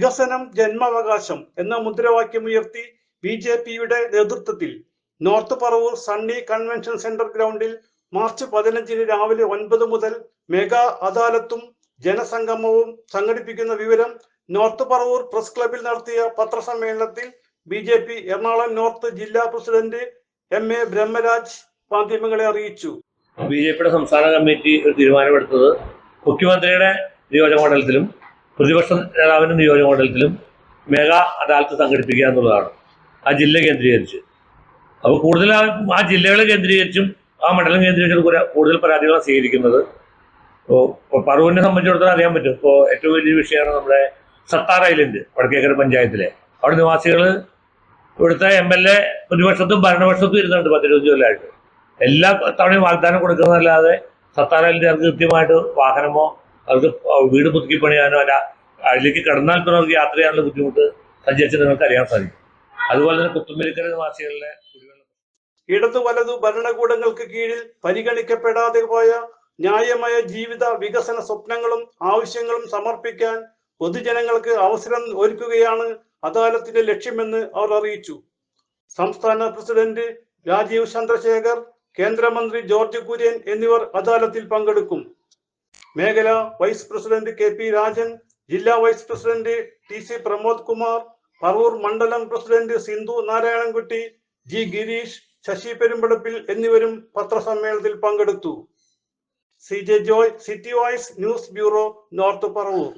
വികസനം ജന്മാവകാശം എന്ന മുദ്രാവാക്യമുയർത്തി BJPയുടെ നേതൃത്വത്തിൽ north Paravur Sunny convention centre ഗ്രൗണ്ടിൽ മാർച്ച് 15 രാവിലെ 9 മുതൽ മെഗാ അദാലത്തും ജനസംഗമവും സംഘടിപ്പിക്കുന്ന വിവരം നോർത്ത് പറവൂർ പ്രസ് ക്ലബിൽ നടത്തിയ പത്രസമ്മേളനത്തിൽ BJP എറണാകുളം നോർത്ത് ജില്ലാ പ്രസിഡന്റ് MA ബ്രഹ്മരാജ് മാധ്യമങ്ങളെ അറിയിച്ചു. BJPയുടെ സംസ്ഥാന കമ്മിറ്റി ഒരു തീരുമാനമെടുത്തത് മുഖ്യമന്ത്രിയുടെ നിയോജകമണ്ഡലത്തിലും പ്രതിപക്ഷ നേതാവിന്റെ നിയോജകമണ്ഡലത്തിലും മെഗാ അദാലത്ത് സംഘടിപ്പിക്കുക എന്നുള്ളതാണ്. ആ ജില്ല കേന്ദ്രീകരിച്ച് അപ്പോൾ കൂടുതൽ ആ ജില്ലകളെ കേന്ദ്രീകരിച്ചും ആ മണ്ഡലം കേന്ദ്രീകരിച്ചും കൂടുതൽ പരാതികളാണ് സ്വീകരിക്കുന്നത്. ഇപ്പോൾ പറവൂരിനെ സംബന്ധിച്ചിടത്തോളം അറിയാൻ പറ്റും. ഇപ്പോൾ ഏറ്റവും വലിയ വിഷയമാണ് നമ്മുടെ സത്താർ ഐലൻഡ് വടക്കേക്കര പഞ്ചായത്തിലെ. അവിടെ നിവാസികൾ ഇവിടുത്തെ MLA പ്രതിപക്ഷത്തും ഭരണപക്ഷത്തും ഇരുന്നുണ്ട് 10-20 കൊല്ലമായിട്ട്. എല്ലാ തവണയും വാഗ്ദാനം കൊടുക്കുന്നതല്ലാതെ സത്താർ ഐലൻഡ് അവർക്ക് കൃത്യമായിട്ട് വാഹനമോ അവർക്ക് വീട് പുതുക്കി പണിയാനോ അല്ല അതിലേക്ക് കടന്നാൽ തന്നെ അവർക്ക് യാത്ര ചെയ്യാനുള്ള ബുദ്ധിമുട്ട് സഞ്ചരിച്ച് നിങ്ങൾക്ക് അറിയാൻ സാധിക്കും. അതുപോലെ തന്നെ കുത്തുമ്പലിക്കര നിവാസികളുടെ ഇടതു വലതു ഭരണകൂടങ്ങൾക്ക് കീഴിൽ പരിഗണിക്കപ്പെടാതെ പോയ ന്യായമായ ജീവിത വികസന സ്വപ്നങ്ങളും ആവശ്യങ്ങളും സമർപ്പിക്കാൻ പൊതുജനങ്ങൾക്ക് അവസരം ഒരുക്കുകയാണ് അദാലത്തിന്റെ ലക്ഷ്യമെന്ന് അവർ അറിയിച്ചു. സംസ്ഥാന പ്രസിഡന്റ് രാജീവ് ചന്ദ്രശേഖർ, കേന്ദ്രമന്ത്രി ജോർജ് കുര്യൻ എന്നിവർ അദാലത്തിൽ പങ്കെടുക്കും. മേഖലാ വൈസ് പ്രസിഡന്റ് KP രാജൻ, ജില്ലാ vice president TC Pramod Kumar, Paravur മണ്ഡലം പ്രസിഡന്റ് സിന്ധു നാരായണൻകുട്ടി, G ഗിരീഷ്, ശശി പെരുമ്പടപ്പിൽ എന്നിവരും പത്രസമ്മേളനത്തിൽ പങ്കെടുത്തു. CJ Joy, city voice news bureau, North Paravur.